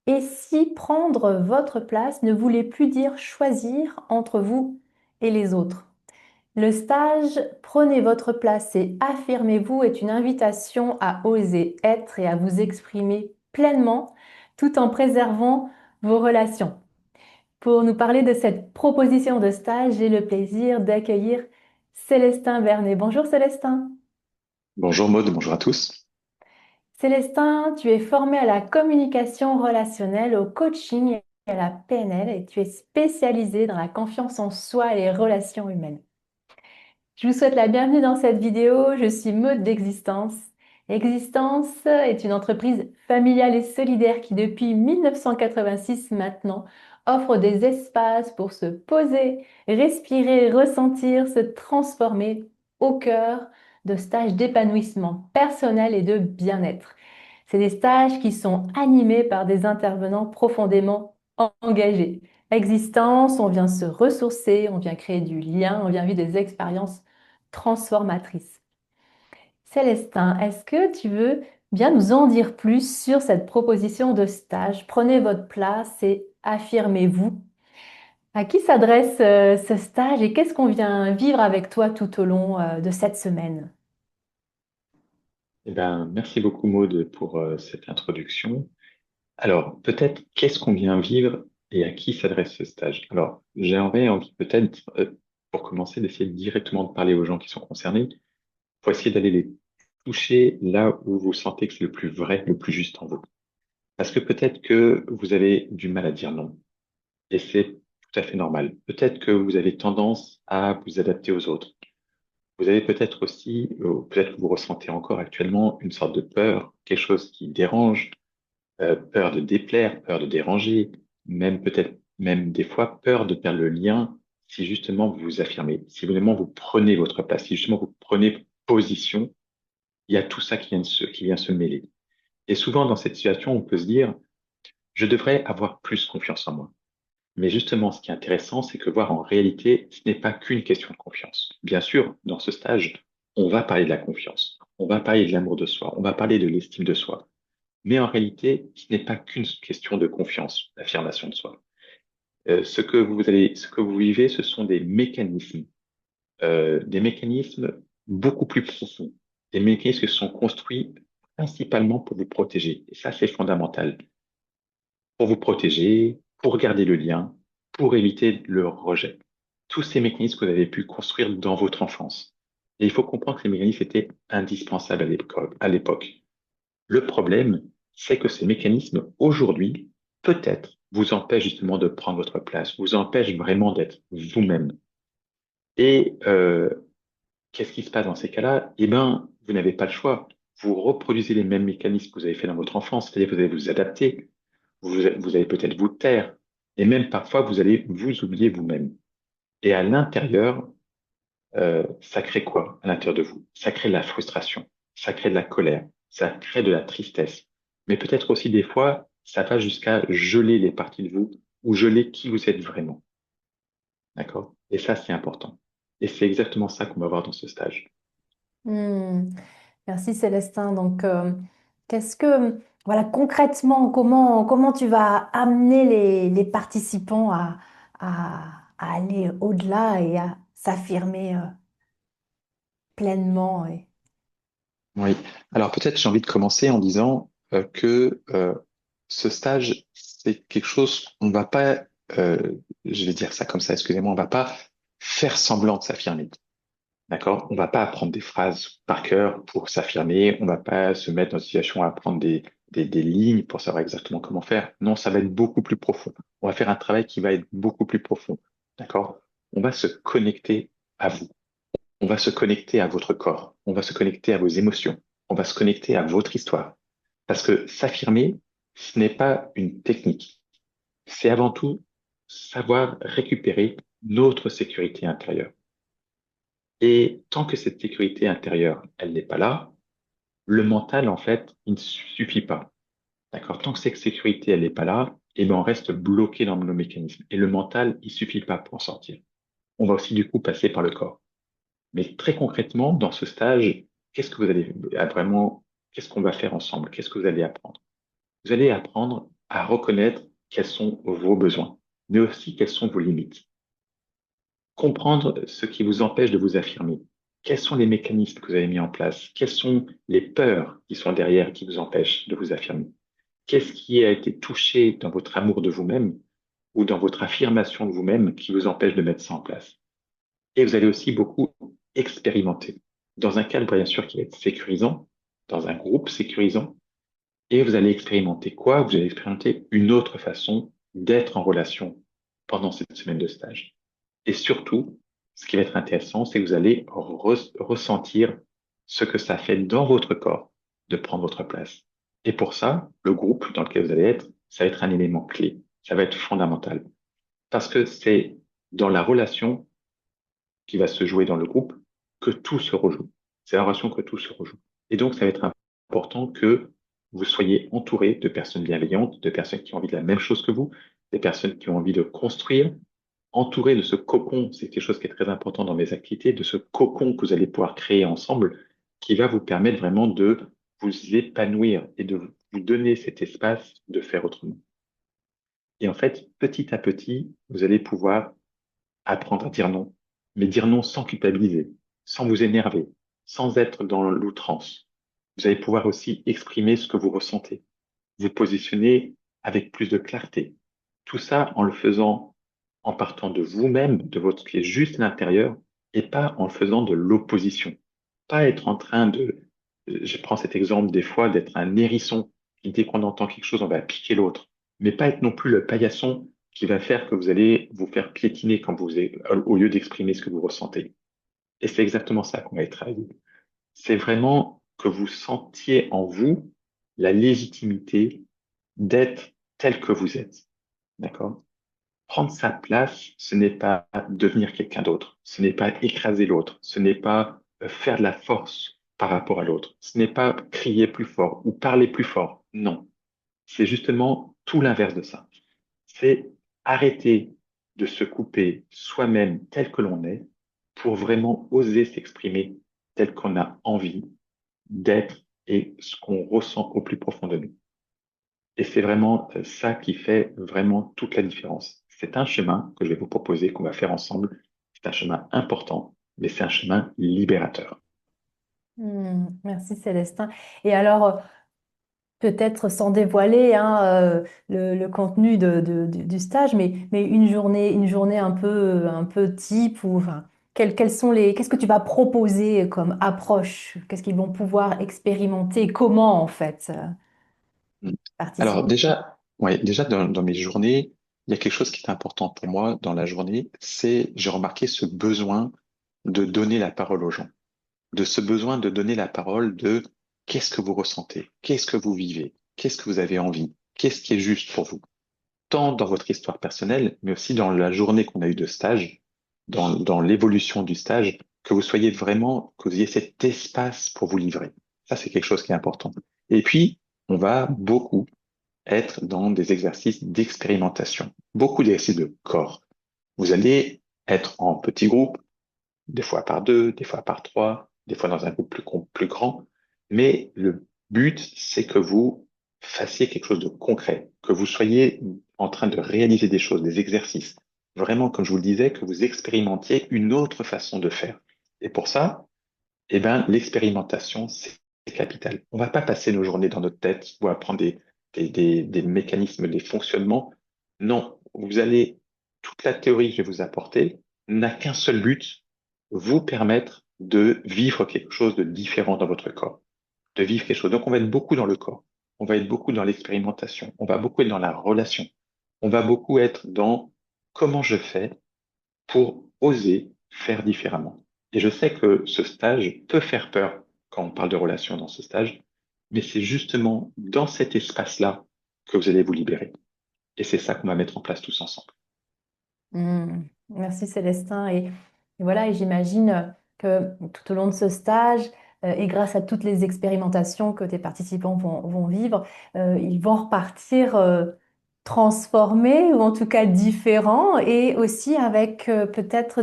Et si prendre votre place ne voulait plus dire choisir entre vous et les autres? Le stage Prenez votre place et affirmez-vous est une invitation à oser être et à vous exprimer pleinement tout en préservant vos relations. Pour nous parler de cette proposition de stage, j'ai le plaisir d'accueillir Célestin Vernet. Bonjour Célestin. Bonjour Maud, bonjour à tous. Célestin, tu es formé à la communication relationnelle, au coaching et à la PNL et tu es spécialisé dans la confiance en soi et les relations humaines. Je vous souhaite la bienvenue dans cette vidéo. Je suis Maud d'Existence. Existence est une entreprise familiale et solidaire qui, depuis 1986 maintenant, offre des espaces pour se poser, respirer, ressentir, se transformer au cœur de stages d'épanouissement personnel et de bien-être. C'est des stages qui sont animés par des intervenants profondément engagés. Existence, on vient se ressourcer, on vient créer du lien, on vient vivre des expériences transformatrices. Célestin, est-ce que tu veux bien nous en dire plus sur cette proposition de stage? Prenez votre place et affirmez-vous. À qui s'adresse ce stage et qu'est-ce qu'on vient vivre avec toi tout au long de cette semaine? Merci beaucoup Maud pour cette introduction. Alors, peut-être qu'est-ce qu'on vient vivre et à qui s'adresse ce stage? Alors, j'aurais envie peut-être, pour commencer, d'essayer directement de parler aux gens qui sont concernés, pour essayer d'aller les toucher là où vous sentez que c'est le plus vrai, le plus juste en vous. Parce que peut-être que vous avez du mal à dire non, et c'est tout à fait normal. Peut-être que vous avez tendance à vous adapter aux autres. Vous avez peut-être aussi, peut-être que vous ressentez encore actuellement une sorte de peur, quelque chose qui dérange, peur de déplaire, peur de déranger, même peut-être même des fois peur de perdre le lien si justement vous vous affirmez, si vraiment vous prenez votre place, si justement vous prenez position, il y a tout ça qui vient se mêler. Et souvent dans cette situation, on peut se dire, je devrais avoir plus confiance en moi. Mais justement, ce qui est intéressant, c'est que voir en réalité, ce n'est pas qu'une question de confiance. Bien sûr, dans ce stage, on va parler de la confiance, on va parler de l'amour de soi, on va parler de l'estime de soi. Mais en réalité, ce n'est pas qu'une question de confiance, d'affirmation de soi. Ce que vous vivez, ce sont des mécanismes beaucoup plus profonds, des mécanismes qui sont construits principalement pour vous protéger. Et ça, c'est fondamental. Pour vous protéger, pour garder le lien, pour éviter le rejet. Tous ces mécanismes que vous avez pu construire dans votre enfance. Et il faut comprendre que ces mécanismes étaient indispensables à l'époque. Le problème, c'est que ces mécanismes, aujourd'hui, peut-être, vous empêchent justement de prendre votre place, vous empêchent vraiment d'être vous-même. Et qu'est-ce qui se passe dans ces cas-là? Eh bien, vous n'avez pas le choix. Vous reproduisez les mêmes mécanismes que vous avez fait dans votre enfance, c'est-à-dire que vous allez vous adapter, vous allez peut-être vous taire, et même parfois vous allez vous oublier vous-même. Et à l'intérieur, ça crée quoi à l'intérieur de vous? Ça crée de la frustration, ça crée de la colère, ça crée de la tristesse. Mais peut-être aussi des fois, ça va jusqu'à geler les parties de vous ou geler qui vous êtes vraiment. D'accord? Et ça, c'est important. Et c'est exactement ça qu'on va voir dans ce stage. Hmm. Merci Célestin. Donc, qu'est-ce que, voilà, concrètement, comment tu vas amener les participants à aller au-delà et à s'affirmer pleinement Oui. Alors peut-être j'ai envie de commencer en disant que ce stage, c'est quelque chose qu'on va pas, je vais dire ça comme ça, excusez-moi, on va pas faire semblant de s'affirmer. D'accord? On va pas apprendre des phrases par cœur pour s'affirmer. On va pas se mettre dans une situation à apprendre des lignes pour savoir exactement comment faire. Non, ça va être beaucoup plus profond. On va faire un travail qui va être beaucoup plus profond. D'accord? On va se connecter à vous. On va se connecter à votre corps. On va se connecter à vos émotions. On va se connecter à votre histoire. Parce que s'affirmer, ce n'est pas une technique. C'est avant tout savoir récupérer notre sécurité intérieure. Et tant que cette sécurité intérieure, elle n'est pas là, le mental, en fait, il ne suffit pas. D'accord? Tant que cette sécurité, elle n'est pas là, eh ben, on reste bloqué dans nos mécanismes. Et le mental, il suffit pas pour en sortir. On va aussi, du coup, passer par le corps. Mais très concrètement, dans ce stage, qu'est-ce que vous allez vraiment, qu'est-ce qu'on va faire ensemble? Qu'est-ce que vous allez apprendre? Vous allez apprendre à reconnaître quels sont vos besoins, mais aussi quelles sont vos limites. Comprendre ce qui vous empêche de vous affirmer. Quels sont les mécanismes que vous avez mis en place? Quelles sont les peurs qui sont derrière qui vous empêchent de vous affirmer? Qu'est-ce qui a été touché dans votre amour de vous-même ou dans votre affirmation de vous-même qui vous empêche de mettre ça en place? Et vous allez aussi beaucoup expérimenter dans un cadre, bien sûr, qui va être sécurisant, dans un groupe sécurisant, et vous allez expérimenter quoi? Vous allez expérimenter une autre façon d'être en relation pendant cette semaine de stage. Et surtout, ce qui va être intéressant, c'est que vous allez ressentir ce que ça fait dans votre corps de prendre votre place. Et pour ça, le groupe dans lequel vous allez être, ça va être un élément clé. Ça va être fondamental. Parce que c'est dans la relation qui va se jouer dans le groupe que tout se rejoue. C'est la relation que tout se rejoue. Et donc, ça va être important que vous soyez entouré de personnes bienveillantes, de personnes qui ont envie de la même chose que vous, des personnes qui ont envie de construire, entouré de ce cocon, c'est quelque chose qui est très important dans mes activités, de ce cocon que vous allez pouvoir créer ensemble, qui va vous permettre vraiment de vous épanouir et de vous donner cet espace de faire autrement. Et en fait, petit à petit, vous allez pouvoir apprendre à dire non, mais dire non sans culpabiliser, sans vous énerver, sans être dans l'outrance. Vous allez pouvoir aussi exprimer ce que vous ressentez, vous positionner avec plus de clarté. Tout ça en le faisant en partant de vous-même, de votre qui est juste à l'intérieur, et pas en faisant de l'opposition. Pas être en train de, je prends cet exemple des fois, d'être un hérisson qui, dès qu'on entend quelque chose, on va piquer l'autre. Mais pas être non plus le paillasson qui va faire que vous allez vous faire piétiner quand au lieu d'exprimer ce que vous ressentez. Et c'est exactement ça qu'on va travailler. C'est vraiment que vous sentiez en vous la légitimité d'être tel que vous êtes. D'accord? Prendre sa place, ce n'est pas devenir quelqu'un d'autre, ce n'est pas écraser l'autre, ce n'est pas faire de la force par rapport à l'autre, ce n'est pas crier plus fort ou parler plus fort. Non, c'est justement tout l'inverse de ça. C'est arrêter de se couper soi-même tel que l'on est pour vraiment oser s'exprimer tel qu'on a envie d'être et ce qu'on ressent au plus profond de nous. Et c'est vraiment ça qui fait vraiment toute la différence. C'est un chemin que je vais vous proposer, qu'on va faire ensemble. C'est un chemin important, mais c'est un chemin libérateur. Merci Célestin. Et alors, peut-être sans dévoiler hein, le contenu du stage, mais une journée un peu type ou enfin, quels sont qu'est-ce que tu vas proposer comme approche? Qu'est-ce qu'ils vont pouvoir expérimenter? Comment en fait Mm. Alors participer? déjà, ouais, déjà dans mes journées, il y a quelque chose qui est important pour moi dans la journée, c'est j'ai remarqué ce besoin de donner la parole aux gens, de ce besoin de donner la parole de qu'est-ce que vous ressentez, qu'est-ce que vous vivez, qu'est-ce que vous avez envie, qu'est-ce qui est juste pour vous. Tant dans votre histoire personnelle, mais aussi dans la journée qu'on a eue de stage, dans l'évolution du stage, que vous soyez vraiment, que vous ayez cet espace pour vous livrer. Ça, c'est quelque chose qui est important. Et puis, on va beaucoup être dans des exercices d'expérimentation, beaucoup d'exercices de corps. Vous allez être en petits groupes, des fois par deux, des fois par trois, des fois dans un groupe plus grand. Mais le but, c'est que vous fassiez quelque chose de concret, que vous soyez en train de réaliser des choses, des exercices. Vraiment, comme je vous le disais, que vous expérimentiez une autre façon de faire. Et pour ça, eh ben, l'expérimentation, c'est capital. On va pas passer nos journées dans notre tête ou apprendre des mécanismes, des fonctionnements. Non, vous allez, toute la théorie que je vais vous apporter n'a qu'un seul but, vous permettre de vivre quelque chose de différent dans votre corps, de vivre quelque chose. Donc, on va être beaucoup dans le corps, on va être beaucoup dans l'expérimentation, on va beaucoup être dans la relation, on va beaucoup être dans comment je fais pour oser faire différemment. Et je sais que ce stage peut faire peur quand on parle de relations dans ce stage, mais c'est justement dans cet espace-là que vous allez vous libérer. Et c'est ça qu'on va mettre en place tous ensemble. Merci Célestin. Et voilà, et j'imagine que tout au long de ce stage, et grâce à toutes les expérimentations que tes participants vont vivre, ils vont repartir transformés ou en tout cas différents et aussi avec peut-être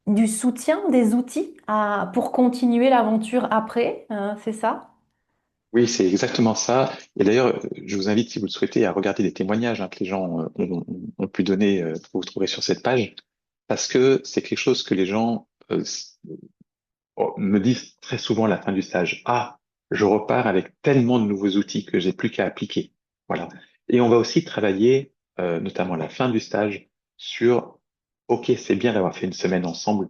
du soutien, des outils pour continuer l'aventure après, hein, c'est ça? Oui, c'est exactement ça. Et d'ailleurs, je vous invite, si vous le souhaitez, à regarder les témoignages hein, que les gens ont pu donner, que vous trouverez sur cette page, parce que c'est quelque chose que les gens me disent très souvent à la fin du stage. Ah, je repars avec tellement de nouveaux outils que j'ai plus qu'à appliquer. Voilà. Et on va aussi travailler, notamment à la fin du stage, sur, OK, c'est bien d'avoir fait une semaine ensemble,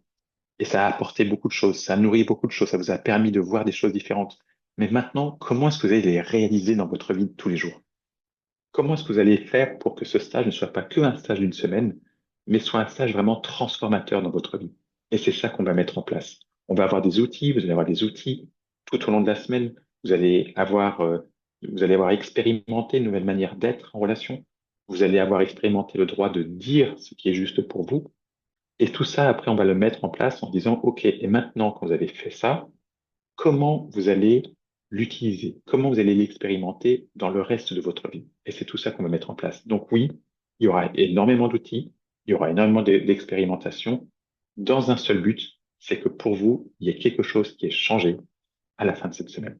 et ça a apporté beaucoup de choses, ça a nourri beaucoup de choses, ça vous a permis de voir des choses différentes. Mais maintenant, comment est-ce que vous allez les réaliser dans votre vie de tous les jours? Comment est-ce que vous allez faire pour que ce stage ne soit pas que un stage d'une semaine, mais soit un stage vraiment transformateur dans votre vie? Et c'est ça qu'on va mettre en place. On va avoir des outils, vous allez avoir des outils tout au long de la semaine. Vous allez avoir expérimenté une nouvelle manière d'être en relation. Vous allez avoir expérimenté le droit de dire ce qui est juste pour vous. Et tout ça, après, on va le mettre en place en disant, OK, et maintenant, quand vous avez fait ça, comment vous allez l'utiliser, comment vous allez l'expérimenter dans le reste de votre vie. Et c'est tout ça qu'on va mettre en place. Donc oui, il y aura énormément d'outils, il y aura énormément d'expérimentation dans un seul but, c'est que pour vous, il y ait quelque chose qui est changé à la fin de cette semaine.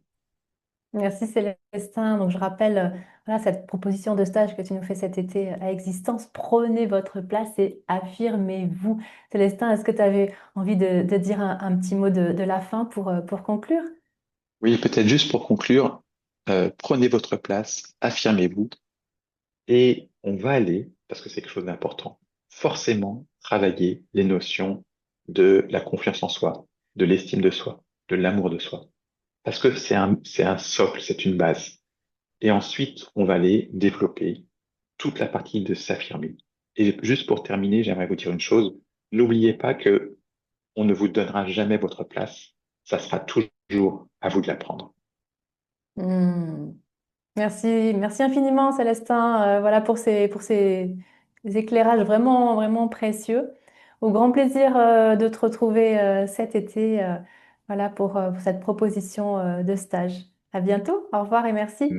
Merci Célestin. Donc je rappelle voilà, cette proposition de stage que tu nous fais cet été à Existence. Prenez votre place et affirmez-vous. Célestin, est-ce que tu avais envie de dire un petit mot de la fin pour conclure? Oui, peut-être juste pour conclure, prenez votre place, affirmez-vous, et on va aller, parce que c'est quelque chose d'important, forcément travailler les notions de la confiance en soi, de l'estime de soi, de l'amour de soi. Parce que c'est un socle, c'est une base. Et ensuite, on va aller développer toute la partie de s'affirmer. Et juste pour terminer, j'aimerais vous dire une chose. N'oubliez pas que on ne vous donnera jamais votre place. Ça sera toujours à vous de la prendre. Hmm. Merci, merci infiniment Célestin, voilà pour ces éclairages vraiment, vraiment précieux. Au grand plaisir de te retrouver cet été, voilà pour cette proposition de stage. À bientôt, au revoir et merci.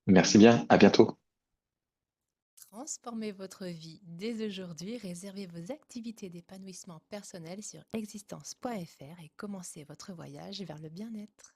Merci bien. À bientôt. Transformez votre vie dès aujourd'hui, réservez vos activités d'épanouissement personnel sur existence.fr et commencez votre voyage vers le bien-être.